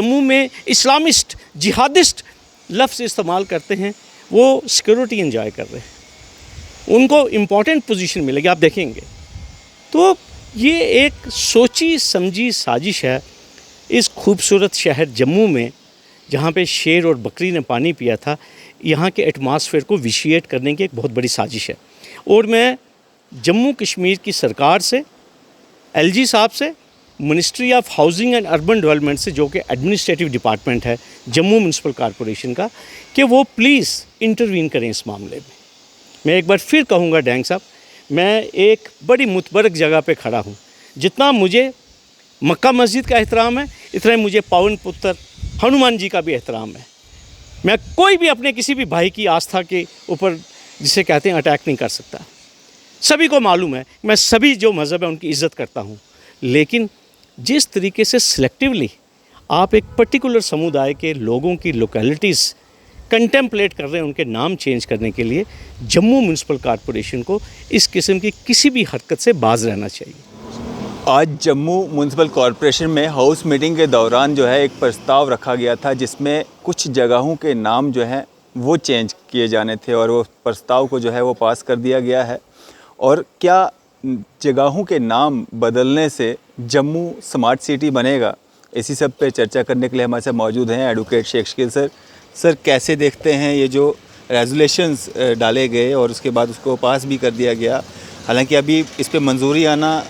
जम्मू में Islamist jihadist लफ्ज़ इस्तेमाल करते हैं, वो सिक्योरिटी एंजॉय कर रहे हैं, उनको इम्पॉर्टेंट पोजीशन मिलेगी, आप देखेंगे। तो ये एक सोची समझी साजिश है इस खूबसूरत शहर जम्मू में, जहाँ पे शेर और बकरी ने पानी पिया था, यहाँ के एटमॉस्फेयर को विशिएट करने की एक बहुत बड़ी साजिश है। और मैं जम्मू कश्मीर की सरकार से, एलजी साहब से, ministry of housing and urban development से, जो कि एडमिनिस्ट्रेटिव डिपार्टमेंट है जम्मू म्यूनसिपल कॉरपोरेशन का, कि वो प्लीज़ इंटरवीन करें इस मामले में। मैं एक बार फिर कहूँगा डैंग साहब, मैं एक बड़ी मुतबरक जगह पे खड़ा हूँ। जितना मुझे मक्का मस्जिद का एहतराम है, इतना ही मुझे पावन पुत्र हनुमान जी का भी एहतराम है। मैं कोई भी अपने किसी भी भाई की आस्था के ऊपर, जिसे कहते हैं, अटैक नहीं कर सकता। सभी को मालूम है, मैं सभी जो मज़हब है उनकी इज़्ज़त करता हूँ, लेकिन जिस तरीके से सिलेक्टिवली आप एक पर्टिकुलर समुदाय के लोगों की लोकेलिटीज़ कंटेम्पलेट कर रहे हैं, उनके नाम चेंज करने के लिए, जम्मू म्यूनसिपल कॉरपोरेशन को इस किस्म की किसी भी हरकत से बाज रहना चाहिए। आज जम्मू म्यूनसिपल कॉरपोरेशन में हाउस मीटिंग के दौरान जो है एक प्रस्ताव रखा गया था, जिसमें कुछ जगहों के नाम जो हैं वो चेंज किए जाने थे, और वो प्रस्ताव को जो है वो पास कर दिया गया है। और क्या जगहों के नाम बदलने से जम्मू स्मार्ट सिटी बनेगा, इसी सब पे चर्चा करने के लिए हमारे साथ मौजूद हैं advocate Sheikh Shakeel sir. Sir, कैसे देखते हैं ये जो रेजुलेशंस डाले गए और उसके बाद उसको पास भी कर दिया गया, हालांकि अभी इस पे मंजूरी आना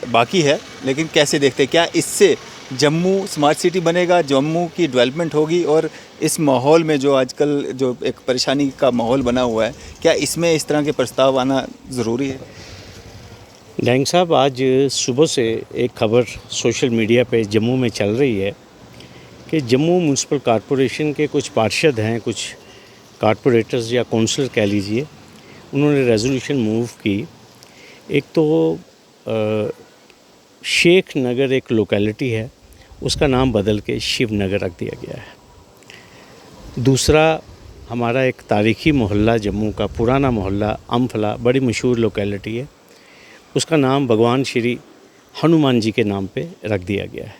बाकी है, लेकिन कैसे देखते हैं, क्या इससे जम्मू स्मार्ट सिटी बनेगा, जम्मू की डेवलपमेंट होगी, और इस माहौल में जो आजकल जो एक परेशानी का माहौल बना हुआ है, क्या इसमें इस तरह के प्रस्ताव आना ज़रूरी है? डैंग साहब, आज सुबह से एक खबर सोशल मीडिया पे जम्मू में चल रही है कि जम्मू म्यूनसिपल कॉरपोरेशन के कुछ पार्षद हैं, कुछ कॉरपोरेटर्स या काउंसलर कह लीजिए, उन्होंने रेजोल्यूशन मूव की। एक तो शेख नगर एक लोकेलिटी है, उसका नाम बदल के शिव नगर रख दिया गया है। दूसरा, हमारा एक तारीख़ी मोहल्ला जम्मू का पुराना मोहल्ला अम्फला, बड़ी मशहूर लोकेलिटी है, उसका नाम भगवान श्री हनुमान जी के नाम पे रख दिया गया है।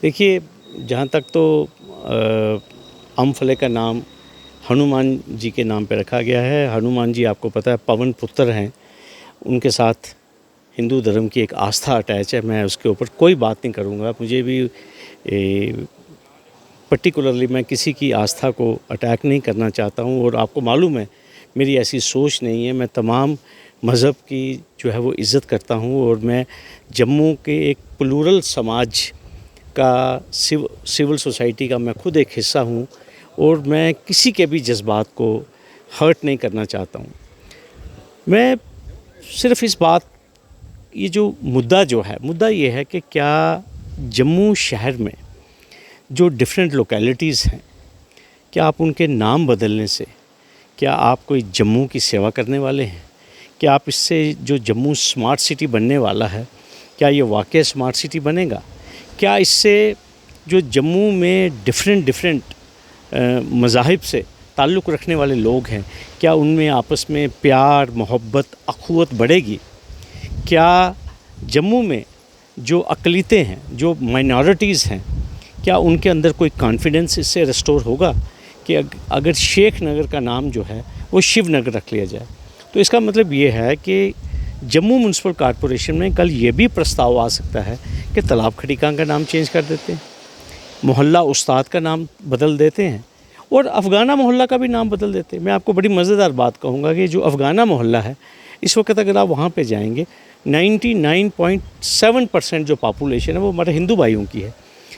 देखिए, जहाँ तक तो अम्फले का नाम हनुमान जी के नाम पे रखा गया है। हनुमान जी आपको पता है पवन पुत्र हैं, उनके साथ हिंदू धर्म की एक आस्था अटैच है। मैं उसके ऊपर कोई बात नहीं करूँगा, मुझे भी पर्टिकुलरली मैं किसी की आस्था को अटैक नहीं करना चाहता हूँ, और आपको मालूम है मेरी ऐसी सोच नहीं है। मैं तमाम मज़हब की जो है वो इज़्ज़त करता हूँ, और मैं जम्मू के एक प्लूरल समाज का सिविल सोसाइटी का मैं खुद एक हिस्सा हूँ, और मैं किसी के भी जज्बात को हर्ट नहीं करना चाहता हूँ। मैं सिर्फ इस बात, ये जो मुद्दा ये है कि क्या जम्मू शहर में जो डिफरेंट लोकेलिटीज़ हैं, क्या आप उनके नाम बदलने से, क्या आप कोई जम्मू की सेवा करने वाले हैं? क्या आप इससे जो जम्मू स्मार्ट सिटी बनने वाला है, क्या ये वाकई स्मार्ट सिटी बनेगा? क्या इससे जो जम्मू में डिफरेंट मज़ाहिब से ताल्लुक़ रखने वाले लोग हैं, क्या उनमें आपस में प्यार, मोहब्बत, अख़ुवत बढ़ेगी? क्या जम्मू में जो अक़लियतें हैं, जो माइनॉरिटीज़ हैं, क्या उनके अंदर कोई कॉन्फिडेंस इससे रिस्टोर होगा कि अगर शेख नगर का नाम जो है वो शिव नगर रख लिया जाए? तो इसका मतलब ये है कि जम्मू म्यूनसिपल कॉरपोरेशन में कल ये भी प्रस्ताव आ सकता है कि तालाब खटीकां का नाम चेंज कर देते हैं, मोहल्ला उस्ताद का नाम बदल देते हैं, और अफ़गाना मोहल्ला का भी नाम बदल देते हैं। मैं आपको बड़ी मज़ेदार बात कहूँगा कि जो अफ़गाना मोहल्ला है, इस वक्त अगर आप वहाँ पे जाएंगे, 99.7% जो पॉपुलेशन है वो हमारे हिंदू भाइयों की है।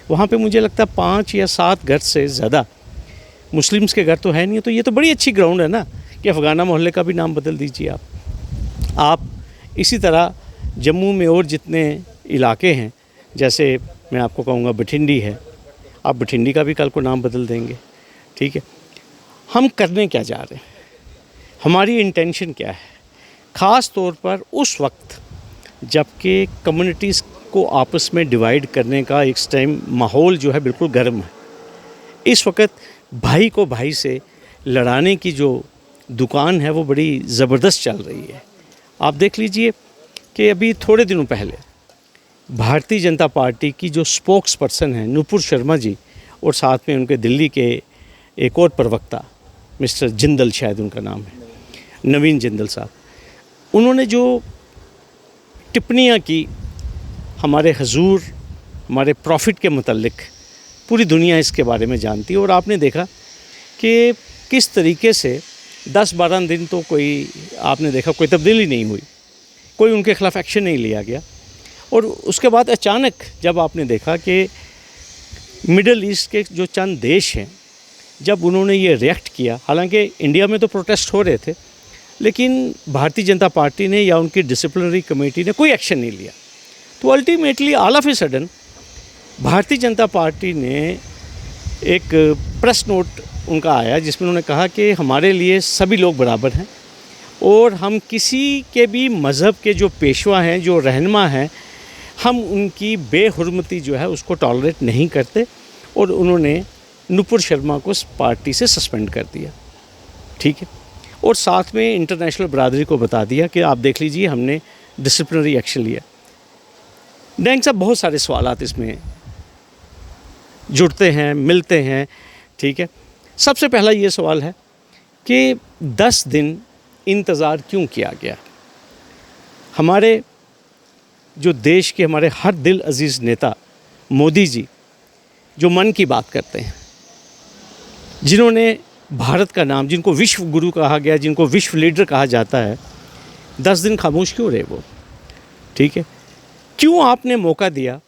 वहाँ पे मुझे लगता है 5 या 7 घर से ज़्यादा मुस्लिम्स के घर तो है नहीं। तो ये तो बड़ी अच्छी ग्राउंड है ना कि अफ़गाना मोहल्ले का भी नाम बदल दीजिए आप। इसी तरह जम्मू में और जितने इलाके हैं, जैसे मैं आपको कहूँगा बठिंडी है, आप बठिंडी का भी कल को नाम बदल देंगे, ठीक है। हम करने क्या जा रहे हैं, हमारी इंटेंशन क्या है? ख़ास तौर पर उस वक्त जबकि कम्युनिटीज़ को आपस में डिवाइड करने का एक टाइम माहौल जो है बिल्कुल गर्म है। इस वक्त भाई को भाई से लड़ाने की जो दुकान है वो बड़ी ज़बरदस्त चल रही है। आप देख लीजिए कि अभी थोड़े दिनों पहले भारतीय जनता पार्टी की जो स्पोक्स पर्सन हैं नुपुर शर्मा जी, और साथ में उनके दिल्ली के एक और प्रवक्ता मिस्टर जिंदल, शायद उनका नाम है, नवीन जिंदल साहब, उन्होंने जो टिप्पणियाँ की हमारे हजूर, हमारे प्रॉफिट के मुतल्लिक, पूरी दुनिया इसके बारे में जानती है। और आपने देखा कि किस तरीके से 10-12 दिन तो कोई, आपने देखा कोई तब्दीली नहीं हुई, कोई उनके ख़िलाफ़ एक्शन नहीं लिया गया। और उसके बाद अचानक जब आपने देखा कि मिडल ईस्ट के जो चंद देश हैं, जब उन्होंने ये रिएक्ट किया, हालांकि इंडिया में तो प्रोटेस्ट हो रहे थे, लेकिन भारतीय जनता पार्टी ने या उनकी डिसिप्लिनरी कमेटी ने कोई एक्शन नहीं लिया, तो ultimately all of a sudden Bharatiya Janata party ने एक प्रेस नोट उनका आया जिसमें उन्होंने कहा कि हमारे लिए सभी लोग बराबर हैं और हम किसी के भी मज़हब के जो पेशवा हैं, जो रहनुमा हैं, हम उनकी बेहुरमती जो है उसको टॉलरेट नहीं करते। और उन्होंने नुपुर शर्मा को पार्टी से सस्पेंड कर दिया, ठीक है। और साथ में इंटरनेशनल बरादरी को बता दिया कि आप देख लीजिए हमने डिसिप्लिनरी एक्शन लिया। डैंग साहब, बहुत सारे सवालात इसमें जुड़ते हैं, मिलते हैं, ठीक है। सबसे पहला ये सवाल है कि 10 दिन इंतज़ार क्यों किया गया? हमारे जो देश के हमारे हर दिल अजीज़ नेता मोदी जी, जो मन की बात करते हैं, जिन्होंने भारत का नाम, जिनको विश्व गुरु कहा गया, जिनको विश्व लीडर कहा जाता है, 10 दिन खामोश क्यों रहे वो? ठीक है, क्यों आपने मौका दिया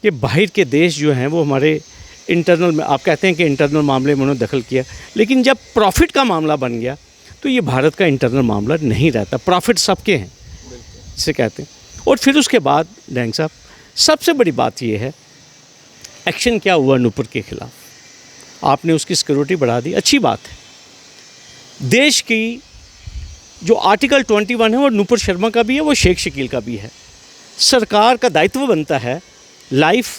कि बाहर के देश जो हैं वो हमारे इंटरनल में, आप कहते हैं कि इंटरनल मामले में उन्होंने दखल किया, लेकिन जब प्रॉफिट का मामला बन गया तो ये भारत का इंटरनल मामला नहीं रहता, प्रॉफिट सबके हैं, जिसे कहते हैं। और फिर उसके बाद डैंग साहब, सबसे बड़ी बात ये है, एक्शन क्या हुआ नुपुर के ख़िलाफ़? आपने उसकी सिक्योरिटी बढ़ा दी, अच्छी बात है। देश की जो आर्टिकल 21 है वो नुपुर शर्मा का भी है, वो शेख शकील का भी है। सरकार का दायित्व बनता है लाइफ,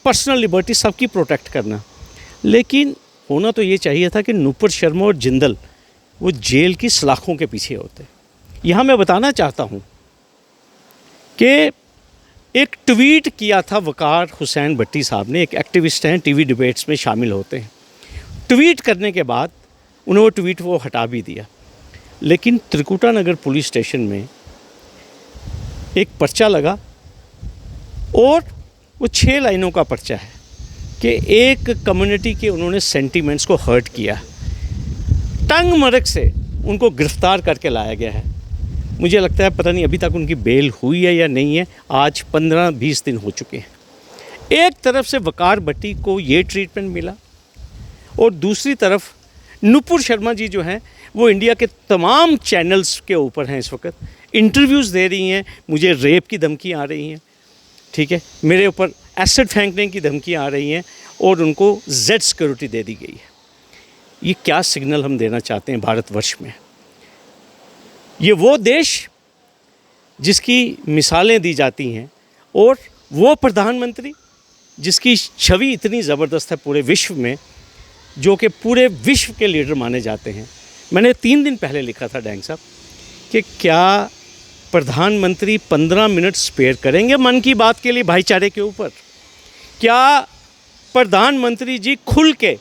पर्सनल लिबर्टी सबकी प्रोटेक्ट करना, लेकिन होना तो ये चाहिए था कि नुपुर शर्मा और जिंदल वो जेल की सलाखों के पीछे होते। यहाँ मैं बताना चाहता हूँ कि एक ट्वीट किया था वकार हुसैन भट्टी साहब ने, एक एक्टिविस्ट हैं, टीवी डिबेट्स में शामिल होते हैं। ट्वीट करने के बाद उन्होंने वो ट्वीट वो हटा भी दिया, लेकिन त्रिकुटा नगर पुलिस स्टेशन में एक पर्चा लगा और वो 6 लाइनों का पर्चा है कि एक कम्युनिटी के उन्होंने सेंटीमेंट्स को हर्ट किया, टंग मरक से उनको गिरफ्तार करके लाया गया है। मुझे लगता है पता नहीं अभी तक उनकी बेल हुई है या नहीं है, आज 15-20 दिन हो चुके हैं। एक तरफ से वकार भट्टी को ये ट्रीटमेंट मिला और दूसरी तरफ नुपुर शर्मा जी जो हैं वो इंडिया के तमाम चैनल्स के ऊपर हैं, इस वक्त इंटरव्यूज़ दे रही हैं, मुझे रेप की धमकी आ रही हैं, ठीक है, मेरे ऊपर एसिड फेंकने की धमकियाँ आ रही हैं और उनको जेड सिक्योरिटी दे दी गई है। ये क्या सिग्नल हम देना चाहते हैं भारतवर्ष में? ये वो देश जिसकी मिसालें दी जाती हैं और वो प्रधानमंत्री जिसकी छवि इतनी ज़बरदस्त है पूरे विश्व में, जो कि पूरे विश्व के लीडर माने जाते हैं। मैंने 3 दिन पहले लिखा था डैंग साहब कि क्या प्रधानमंत्री 15 मिनट स्पेयर करेंगे मन की बात के लिए भाईचारे के ऊपर? क्या प्रधानमंत्री जी खुल के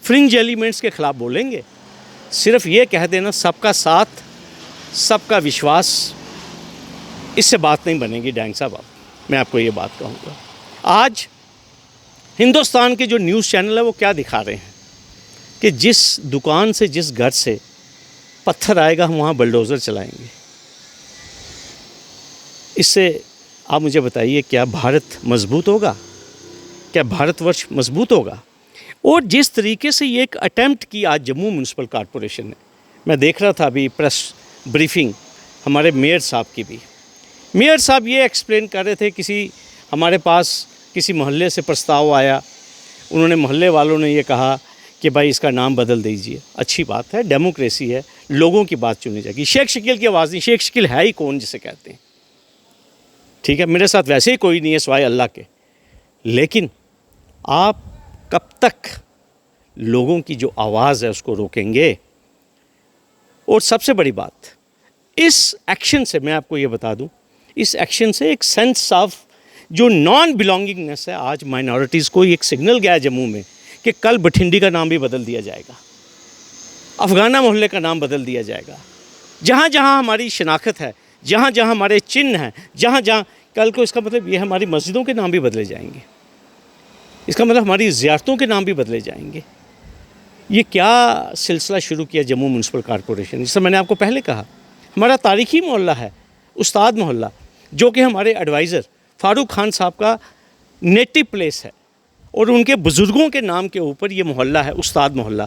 फ्रिंज एलिमेंट्स के ख़िलाफ़ बोलेंगे? सिर्फ ये कह देना सबका साथ, सबका विश्वास, इससे बात नहीं बनेगी डैंग साहब। मैं आपको ये बात कहूँगा, आज हिंदुस्तान के जो न्यूज़ चैनल है वो क्या दिखा रहे हैं कि जिस दुकान से, जिस घर से पत्थर आएगा हम वहाँ बुलडोज़र चलाएंगे। इससे आप मुझे बताइए, क्या भारत मजबूत होगा? क्या भारतवर्ष मजबूत होगा? और जिस तरीके से ये एक अटेम्प्ट की आज जम्मू म्यूनसिपल कॉरपोरेशन ने, मैं देख रहा था अभी प्रेस ब्रीफिंग हमारे मेयर साहब की भी, मेयर साहब ये एक्सप्लेन कर रहे थे, हमारे पास किसी मोहल्ले से प्रस्ताव आया, उन्होंने, मोहल्ले वालों ने ये कहा कि भाई इसका नाम बदल दीजिए। अच्छी बात है, डेमोक्रेसी है, लोगों की बात चुनी जाएगी। शेख शकील की आवाज़ नहीं, शेख शकील है ही कौन जिसे कहते हैं, ठीक है, मेरे साथ वैसे ही कोई नहीं है सिवाय अल्लाह के, लेकिन आप कब तक लोगों की जो आवाज़ है उसको रोकेंगे? और सबसे बड़ी बात, इस एक्शन से मैं आपको ये बता दूं, इस एक्शन से एक सेंस ऑफ जो नॉन बिलोंगिंगनेस है, आज माइनॉरिटीज़ को एक सिग्नल गया है जम्मू में कि कल बठिंडी का नाम भी बदल दिया जाएगा, अफगाना मोहल्ले का नाम बदल दिया जाएगा। जहाँ जहाँ हमारी शनाख्त है, जहाँ जहाँ हमारे चिन्ह हैं, जहाँ जहाँ, कल को इसका मतलब ये हमारी मस्जिदों के नाम भी बदले जाएंगे, इसका मतलब हमारी ज़ियारतों के नाम भी बदले जाएंगे। ये क्या सिलसिला शुरू किया जम्मू म्यूनसिपल कॉरपोरेशन। जैसे मैंने आपको पहले कहा, हमारा तारीख़ी मोहल्ला है उस्ताद मोहल्ला, जो कि हमारे एडवाइज़र फ़ारूक खान साहब का नेटिव प्लेस है, और उनके बुज़ुर्गों के नाम के ऊपर ये मोहल्ला है उस्ताद मोहल्ला।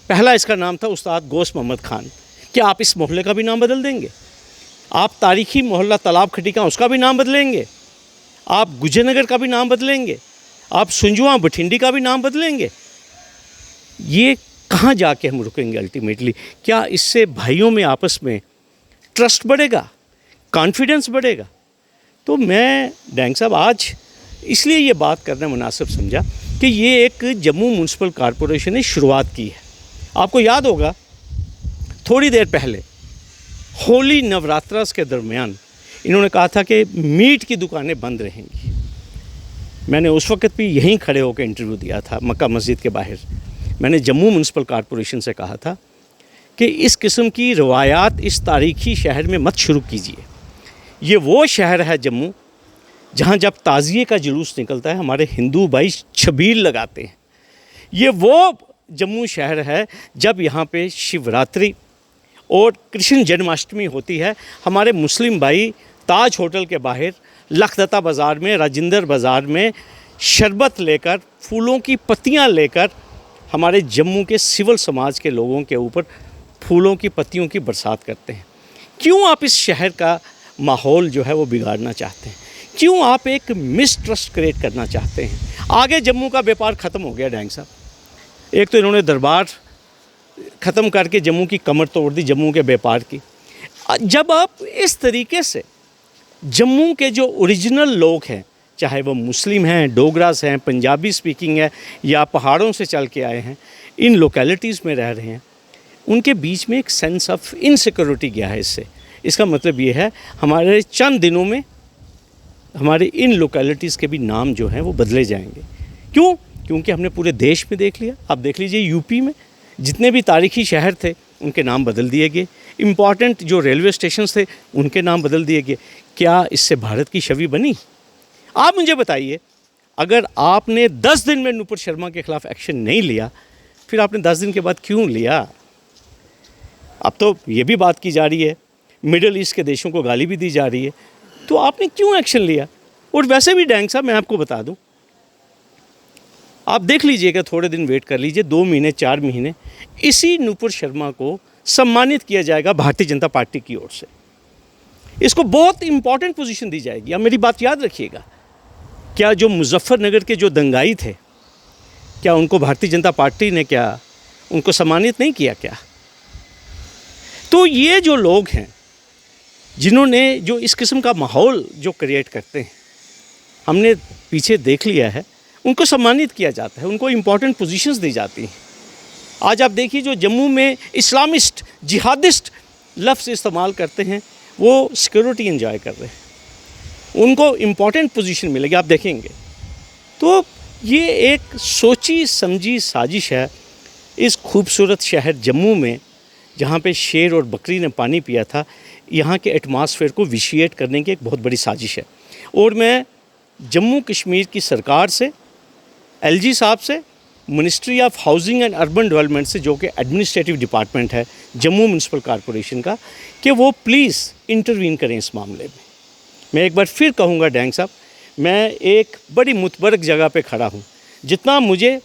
पहला इसका नाम था उस्ताद गोश मोहम्मद खान। क्या आप इस मोहल्ले का भी नाम बदल देंगे? आप तारीख़ी मोहल्ला तालाब खटी का उसका भी नाम बदलेंगे? आप गुजरनगर का भी नाम बदलेंगे? आप सुंजुआ बठिंडी का भी नाम बदलेंगे? ये कहाँ जाके हम रुकेंगे अल्टीमेटली? क्या इससे भाइयों में आपस में ट्रस्ट बढ़ेगा, कॉन्फिडेंस बढ़ेगा? तो मैं डैंग साहब आज इसलिए ये बात करना मुनासिब समझा कि ये एक जम्मू म्यूनसिपल कॉरपोरेशन ने शुरुआत की है। आपको याद होगा थोड़ी देर पहले होली नवरात्रास के दरमियान इन्होंने कहा था कि मीट की दुकानें बंद रहेंगी। मैंने उस वक्त भी यहीं खड़े होकर इंटरव्यू दिया था मक्का मस्जिद के बाहर। मैंने जम्मू म्यूनसिपल कॉरपोरेशन से कहा था कि इस किस्म की रवायात इस तारीख़ी शहर में मत शुरू कीजिए। ये वो शहर है जम्मू जहाँ जब ताज़िए का जुलूस निकलता है हमारे हिंदू भाई छबील लगाते हैं। ये वो जम्मू शहर है जब यहाँ पे शिवरात्रि और कृष्ण जन्माष्टमी होती है, हमारे मुस्लिम भाई ताज होटल के बाहर, लखदत्ता बाज़ार में, राजिंदर बाज़ार में शरबत लेकर, फूलों की पत्तियाँ लेकर हमारे जम्मू के सिविल समाज के लोगों के ऊपर फूलों की पत्तियों की बरसात करते हैं। क्यों आप इस शहर का माहौल जो है वो बिगाड़ना चाहते हैं? क्यों आप एक मिसट्रस्ट क्रिएट करना चाहते हैं? आगे जम्मू का व्यापार ख़त्म हो गया डैंग साहब। एक तो इन्होंने दरबार ख़त्म करके जम्मू की कमर तोड़ दी, जम्मू के व्यापार की। जब आप इस तरीके से जम्मू के जो ओरिजिनल लोग हैं, चाहे वो मुस्लिम हैं, डोगरास हैं, पंजाबी स्पीकिंग है, या पहाड़ों से चल के आए हैं, इन लोकेलिटीज़ में रह रहे हैं, उनके बीच में एक सेंस ऑफ इनसिक्योरिटी गया है इससे। इसका मतलब ये है हमारे चंद दिनों में हमारे इन लोकेलिटीज़ के भी नाम जो हैं वो बदले जाएंगे। क्यों? क्योंकि हमने पूरे देश में देख लिया। आप देख लीजिए यूपी में जितने भी तारीख़ी शहर थे उनके नाम बदल दिए गए, इम्पॉर्टेंट जो रेलवे स्टेशन थे उनके नाम बदल दिए गए। क्या इससे भारत की छवि बनी? आप मुझे बताइए, अगर आपने 10 दिन में नूपुर शर्मा के ख़िलाफ़ एक्शन नहीं लिया, फिर आपने 10 दिन के बाद क्यों लिया? अब तो ये भी बात की जा रही है, मिडिल ईस्ट के देशों को गाली भी दी जा रही है, तो आपने क्यों एक्शन लिया? और वैसे भी डैंग साहब मैं आपको बता दूं, आप देख लीजिएगा, थोड़े दिन वेट कर लीजिए, 2 महीने 4 महीने इसी नूपुर शर्मा को सम्मानित किया जाएगा भारतीय जनता पार्टी की ओर से। इसको बहुत इंपॉर्टेंट पोजीशन दी जाएगी। अब मेरी बात याद रखिएगा, क्या जो मुजफ्फरनगर के जो दंगाई थे, क्या उनको भारतीय जनता पार्टी ने क्या उनको सम्मानित नहीं किया क्या? तो ये जो लोग हैं जिन्होंने जो इस किस्म का माहौल जो क्रिएट करते हैं, हमने पीछे देख लिया है, उनको सम्मानित किया जाता है, उनको इम्पॉर्टेंट पोजीशंस दी जाती हैं। आज आप देखिए जो जम्मू में इस्लामिस्ट जिहादिस्ट लफ्ज़ इस्तेमाल करते हैं वो सिक्योरिटी एंजॉय कर रहे हैं, उनको इम्पॉर्टेंट पोजीशन मिलेगी, आप देखेंगे। तो ये एक सोची समझी साजिश है इस खूबसूरत शहर जम्मू में, जहाँ पे शेर और बकरी ने पानी पिया था, यहाँ के एटमॉस्फेयर को विशिएट करने की एक बहुत बड़ी साजिश है। और मैं जम्मू कश्मीर की सरकार से, एलजी साहब से, ministry of housing and urban development से, जो कि एडमिनिस्ट्रेटिव डिपार्टमेंट है जम्मू म्यूनसिपल कॉरपोरेशन का, कि वो प्लीज़ इंटरवीन करें इस मामले में। मैं एक बार फिर कहूँगा डैंग साहब, मैं एक बड़ी मुतबरक जगह पे खड़ा हूँ। जितना मुझे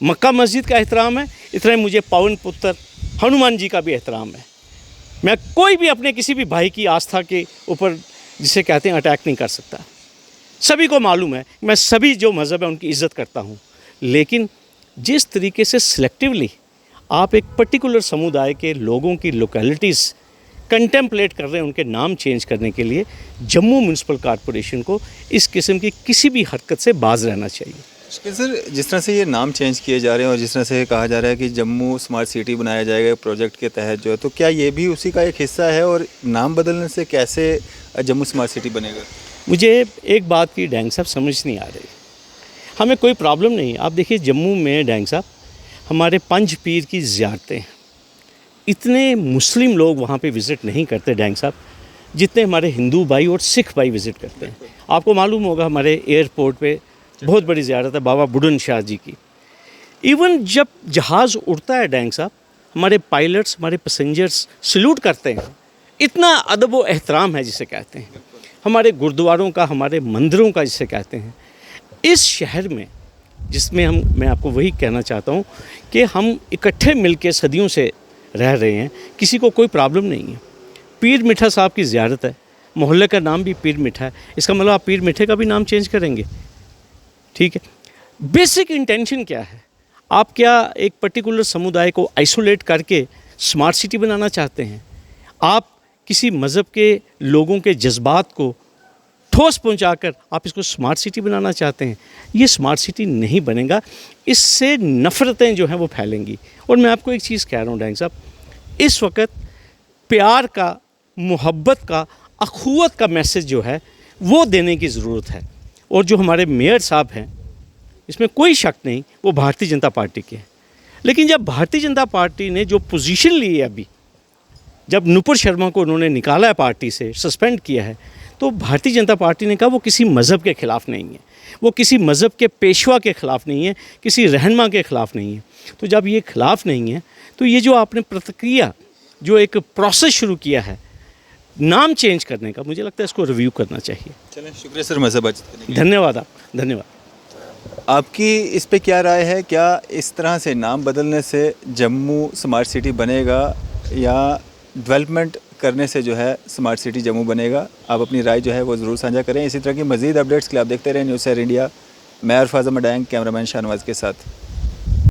मक्का मस्जिद का एहतराम है, इतना ही मुझे पावन पुत्र हनुमान जी का भी एहतराम है। मैं कोई भी अपने किसी भी भाई की आस्था के ऊपर, जिसे कहते हैं, अटैक नहीं कर सकता। सभी को मालूम है मैं सभी जो मज़हब है उनकी इज़्ज़त करता हूँ, लेकिन जिस तरीके से सिलेक्टिवली आप एक पर्टिकुलर समुदाय के लोगों की लोकेलिटीज़ कंटेम्पलेट कर रहे हैं, उनके नाम चेंज करने के लिए, जम्मू म्यूनसिपल कॉरपोरेशन को इस किस्म की किसी भी हरकत से बाज रहना चाहिए। सर, जिस तरह से ये नाम चेंज किए जा रहे हैं और जिस तरह से कहा जा रहा है कि जम्मू स्मार्ट सिटी बनाया जाएगा प्रोजेक्ट के तहत जो है, तो क्या ये भी उसी का एक हिस्सा है? और नाम बदलने से कैसे जम्मू स्मार्ट सिटी बनेगा? मुझे एक बात की डैंग साहब समझ नहीं आ रही। हमें कोई प्रॉब्लम नहीं। आप देखिए जम्मू में डैंग साहब हमारे पंज पीर की ज़ियारतें हैं। इतने मुस्लिम लोग वहाँ पे विज़िट नहीं करते डैंग साहब जितने हमारे हिंदू भाई और सिख भाई विज़िट करते हैं। आपको मालूम होगा हमारे एयरपोर्ट पे बहुत बड़ी ज़ियारत है बाबा बुढ़न शाह जी की। इवन जब जहाज़ उड़ता है डैंग साहब हमारे पायलट्स हमारे पैसेंजर्स सल्यूट करते हैं। इतना अदब व एहतराम है जिसे कहते हैं। हमारे गुरुद्वारों का हमारे मंदिरों का जिसे कहते हैं। इस शहर में जिसमें मैं आपको वही कहना चाहता हूँ कि हम इकट्ठे मिलके सदियों से रह रहे हैं, किसी को कोई प्रॉब्लम नहीं है। पीर मिठा साहब की ज़ियारत है, मोहल्ले का नाम भी पीर मिठा है, इसका मतलब आप पीर मिठे का भी नाम चेंज करेंगे? ठीक है। बेसिक इंटेंशन क्या है? आप क्या एक पर्टिकुलर समुदाय को आइसोलेट करके स्मार्ट सिटी बनाना चाहते हैं? आप किसी मज़हब के लोगों के जज्बात को ठोस पहुंचाकर आप इसको स्मार्ट सिटी बनाना चाहते हैं? ये स्मार्ट सिटी नहीं बनेगा। इससे नफ़रतें जो हैं वो फैलेंगी। और मैं आपको एक चीज़ कह रहा हूँ डैंग साहब, इस वक्त प्यार का, मोहब्बत का, अखुवत का मैसेज जो है वो देने की ज़रूरत है। और जो हमारे मेयर साहब हैं, इसमें कोई शक नहीं, वो भारतीय जनता पार्टी के हैं। लेकिन जब भारतीय जनता पार्टी ने जो पोजीशन ली है अभी, जब नुपुर शर्मा को उन्होंने निकाला है पार्टी से, सस्पेंड किया है, तो भारतीय जनता पार्टी ने कहा वो किसी मज़हब के ख़िलाफ़ नहीं है, वो किसी मज़हब के पेशवा के ख़िलाफ़ नहीं है, किसी रहनुमा के ख़िलाफ़ नहीं है। तो जब ये ख़िलाफ़ नहीं है तो ये जो आपने प्रतिक्रिया, जो एक प्रोसेस शुरू किया है नाम चेंज करने का, मुझे लगता है इसको रिव्यू करना चाहिए। चलें, शुक्रिया सर मज़हब आज देने के लिए। धन्यवाद आप, धन्यवाद। आपकी इस पे क्या राय है? क्या इस तरह से नाम बदलने से जम्मू स्मार्ट सिटी बनेगा या डेवलपमेंट करने से जो है स्मार्ट सिटी जम्मू बनेगा? आप अपनी राय जो है वो ज़रूर साझा करें। इसी तरह की मज़ीद अपडेट्स के लिए आप देखते रहें न्यूज़ शहर इंडिया। मैं अरफाज़ मडैंग, कैमरामैन शाहनवाज़ के साथ।